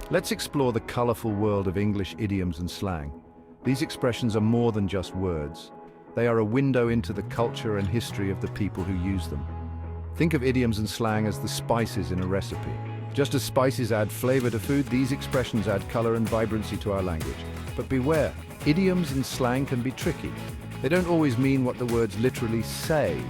Let's explore the colorful world of English idioms and slang. These expressions are more than just words. They are a window into the culture and history of the people who use them. Think of idioms and slang as the spices in a recipe. Just as spices add flavor to food, these expressions add color and vibrancy to our language. But beware, idioms and slang can be tricky. They don't always mean what the words literally say.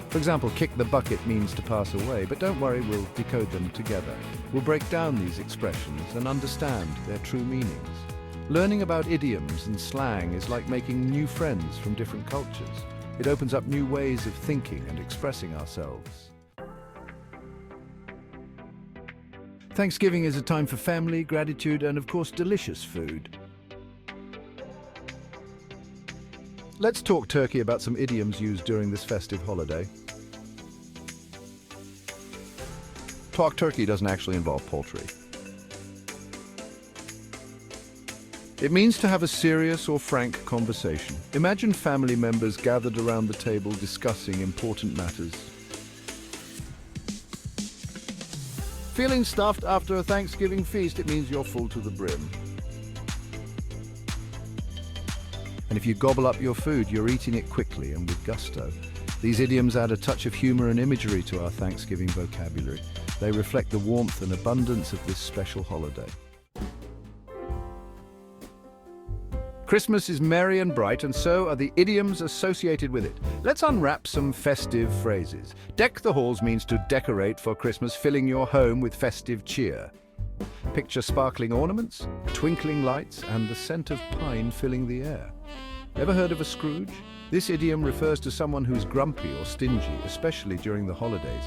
For example, kick the bucket means to pass away, but don't worry, we'll decode them together. We'll break down these expressions and understand their true meanings. Learning about idioms and slang is like making new friends from different cultures. It opens up new ways of thinking and expressing ourselves. Thanksgiving is a time for family, gratitude, and of course, delicious food. Let's talk turkey about some idioms used during this festive holiday. Talk turkey doesn't actually involve poultry. It means to have a serious or frank conversation. Imagine family members gathered around the table discussing important matters. Feeling stuffed after a Thanksgiving feast, it means you're full to the brim. And if you gobble up your food, you're eating it quickly and with gusto. These idioms add a touch of humor and imagery to our Thanksgiving vocabulary. They reflect the warmth and abundance of this special holiday. Christmas is merry and bright, and so are the idioms associated with it. Let's unwrap some festive phrases. Deck the halls means to decorate for Christmas, filling your home with festive cheer. Picture sparkling ornaments, twinkling lights, and the scent of pine filling the air. Ever heard of a Scrooge? This idiom refers to someone who's grumpy or stingy, especially during the holidays.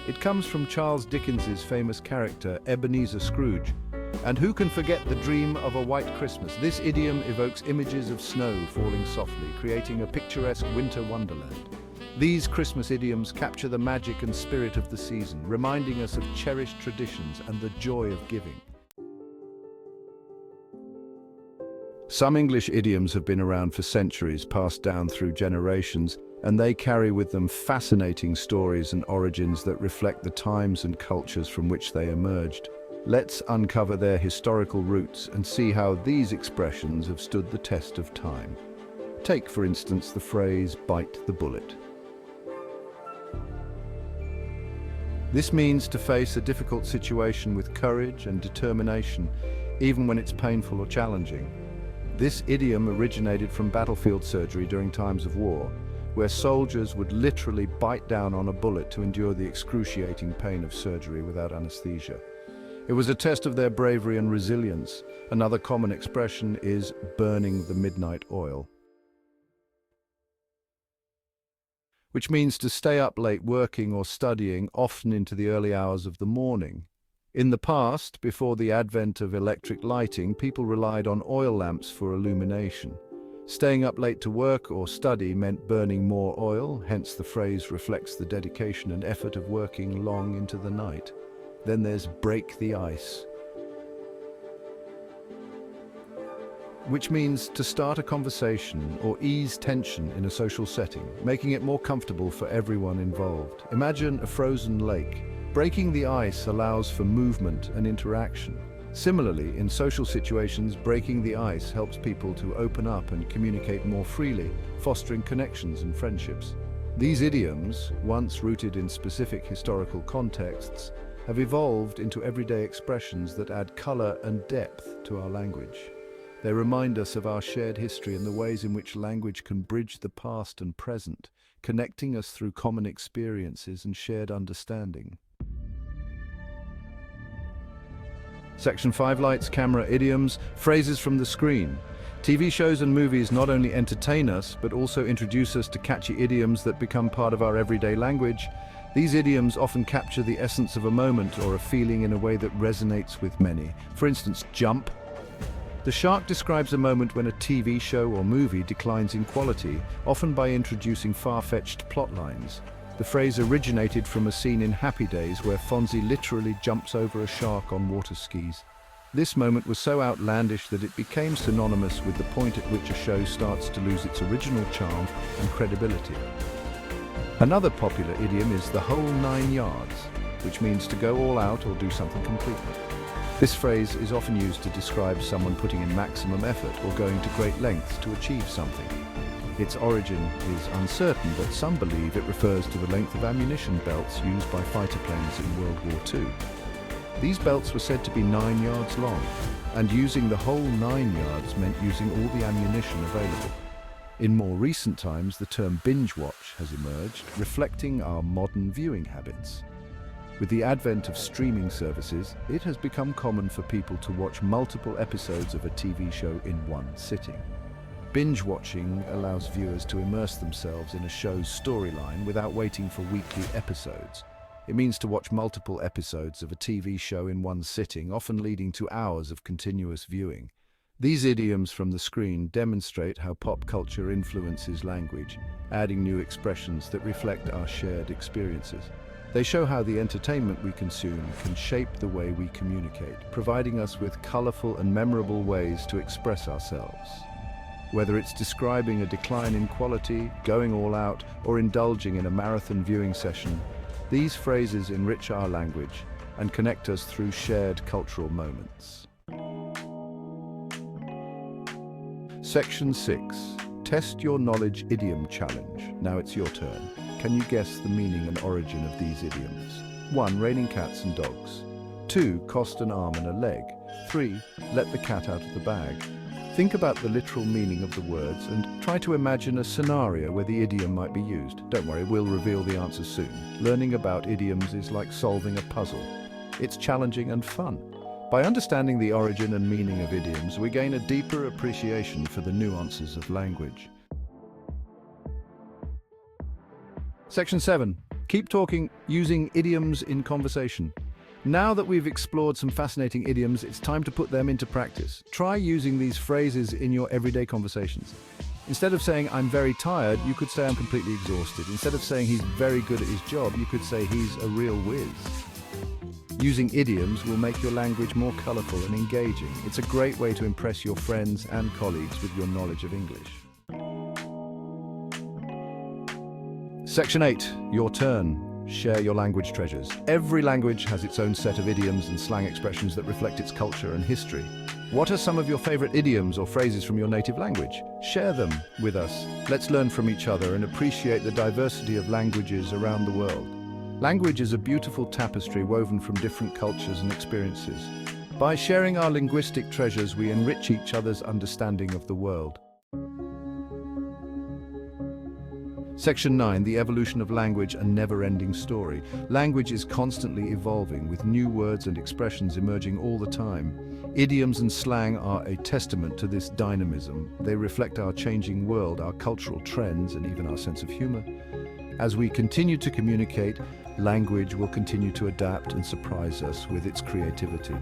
It comes from Charles Dickens's famous character, Ebenezer Scrooge. And who can forget the dream of a white Christmas? This idiom evokes images of snow falling softly, creating a picturesque winter wonderland. These Christmas idioms capture the magic and spirit of the season, reminding us of cherished traditions and the joy of giving. Some English idioms have been around for centuries, passed down through generations, and they carry with them fascinating stories and origins that reflect the times and cultures from which they emerged. Let's uncover their historical roots and see how these expressions have stood the test of time. Take, for instance, the phrase, "bite the bullet." This means to face a difficult situation with courage and determination, even when it's painful or challenging. This idiom originated from battlefield surgery during times of war, where soldiers would literally bite down on a bullet to endure the excruciating pain of surgery without anesthesia. It was a test of their bravery and resilience. Another common expression is burning the midnight oil, which means to stay up late working or studying, often into the early hours of the morning. In the past, before the advent of electric lighting, people relied on oil lamps for illumination. Staying up late to work or study meant burning more oil, hence the phrase reflects the dedication and effort of working long into the night. Then there's break the ice, which means to start a conversation or ease tension in a social setting, making it more comfortable for everyone involved. Imagine a frozen lake. Breaking the ice allows for movement and interaction. Similarly, in social situations, breaking the ice helps people to open up and communicate more freely, fostering connections and friendships. These idioms, once rooted in specific historical contexts, have evolved into everyday expressions that add color and depth to our language. They remind us of our shared history and the ways in which language can bridge the past and present, connecting us through common experiences and shared understanding. Section 5, lights, camera, idioms, phrases from the screen. TV shows and movies not only entertain us, but also introduce us to catchy idioms that become part of our everyday language. These idioms often capture the essence of a moment or a feeling in a way that resonates with many. For instance, jump. The shark describes a moment when a TV show or movie declines in quality, often by introducing far-fetched plot lines. The phrase originated from a scene in Happy Days where Fonzie literally jumps over a shark on water skis. This moment was so outlandish that it became synonymous with the point at which a show starts to lose its original charm and credibility. Another popular idiom is the whole 9 yards, which means to go all out or do something completely. This phrase is often used to describe someone putting in maximum effort or going to great lengths to achieve something. Its origin is uncertain, but some believe it refers to the length of ammunition belts used by fighter planes in World War II. These belts were said to be 9 yards long, and using the whole 9 yards meant using all the ammunition available. In more recent times, the term binge watch has emerged, reflecting our modern viewing habits. With the advent of streaming services, it has become common for people to watch multiple episodes of a TV show in one sitting. Binge watching allows viewers to immerse themselves in a show's storyline without waiting for weekly episodes. It means to watch multiple episodes of a TV show in one sitting, often leading to hours of continuous viewing. These idioms from the screen demonstrate how pop culture influences language, adding new expressions that reflect our shared experiences. They show how the entertainment we consume can shape the way we communicate, providing us with colorful and memorable ways to express ourselves. Whether it's describing a decline in quality, going all out, or indulging in a marathon viewing session, these phrases enrich our language and connect us through shared cultural moments. Section 6. Test Your Knowledge Idiom Challenge. Now it's your turn. Can you guess the meaning and origin of these idioms? 1. Raining cats and dogs. 2. Cost an arm and a leg. 3. Let the cat out of the bag. Think about the literal meaning of the words and try to imagine a scenario where the idiom might be used. Don't worry, we'll reveal the answers soon. Learning about idioms is like solving a puzzle. It's challenging and fun. By understanding the origin and meaning of idioms, we gain a deeper appreciation for the nuances of language. Section 7. Keep talking using idioms in conversation. Now that we've explored some fascinating idioms, it's time to put them into practice. Try using these phrases in your everyday conversations. Instead of saying, "I'm very tired," you could say, "I'm completely exhausted." Instead of saying, "He's very good at his job," you could say, "He's a real whiz." Using idioms will make your language more colorful and engaging. It's a great way to impress your friends and colleagues with your knowledge of English. Section 8. Your turn. Share your language treasures. Every language has its own set of idioms and slang expressions that reflect its culture and history. What are some of your favorite idioms or phrases from your native language? Share them with us. Let's learn from each other and appreciate the diversity of languages around the world. Language is a beautiful tapestry woven from different cultures and experiences. By sharing our linguistic treasures, we enrich each other's understanding of the world. Section 9. The evolution of language, a never-ending story. Language is constantly evolving, with new words and expressions emerging all the time. Idioms and slang are a testament to this dynamism. They reflect our changing world, our cultural trends, and even our sense of humor. As we continue to communicate, language will continue to adapt and surprise us with its creativity.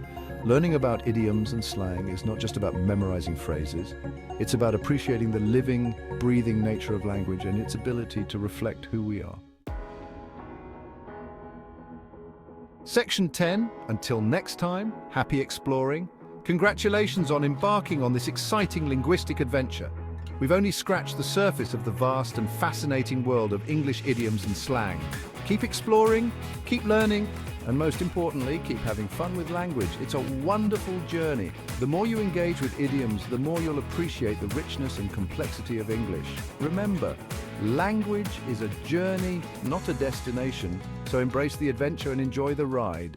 Learning about idioms and slang is not just about memorizing phrases. It's about appreciating the living, breathing nature of language and its ability to reflect who we are. Section 10. Until next time, happy exploring. Congratulations on embarking on this exciting linguistic adventure. We've only scratched the surface of the vast and fascinating world of English idioms and slang. Keep exploring, keep learning, and most importantly, keep having fun with language. It's a wonderful journey. The more you engage with idioms, the more you'll appreciate the richness and complexity of English. Remember, language is a journey, not a destination, so embrace the adventure and enjoy the ride.